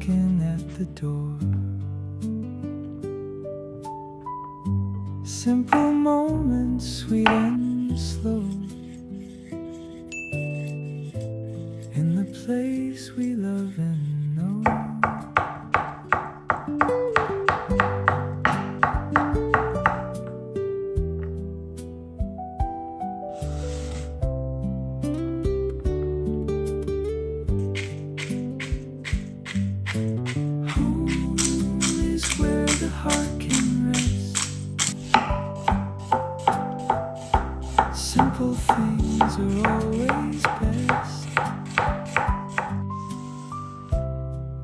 knocking at the door. Simple moments, sweet and slow, in the place we love and know. Home is where the heart can rest. Simple things are always best.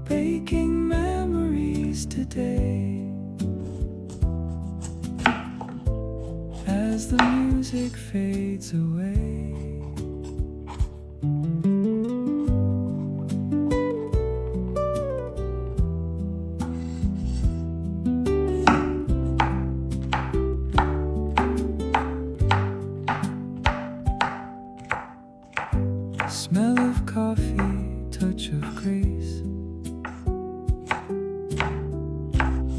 Baking memories today, as the music fades away. Smell of coffee, touch of grace,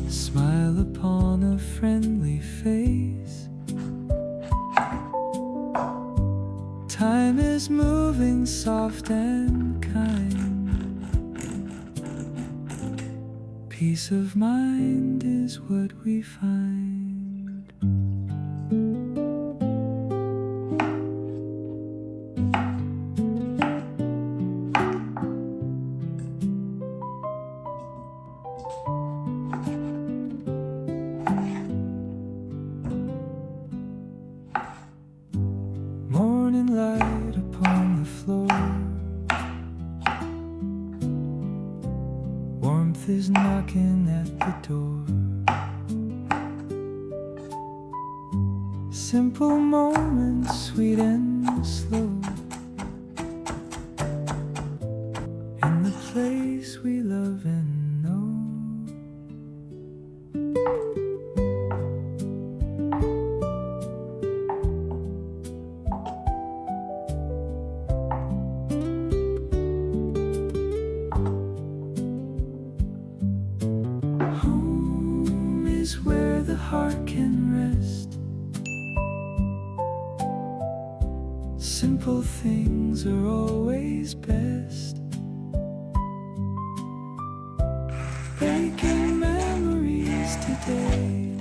smile upon a friendly face. Time is moving soft and kind. Peace of mind is what we find. Morning light upon the floor, warmth is knocking at the door. Simple moments, sweet and slow, in the place we love and know. Home is where the heart can rest. Simple things are always best. Baking memories today,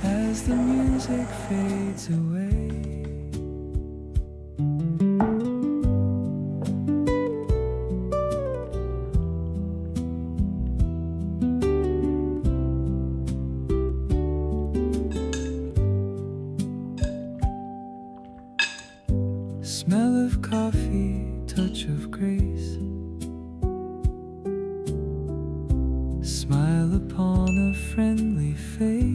as the music fades away. Smell of coffee, touch of grace, smile upon a friendly face.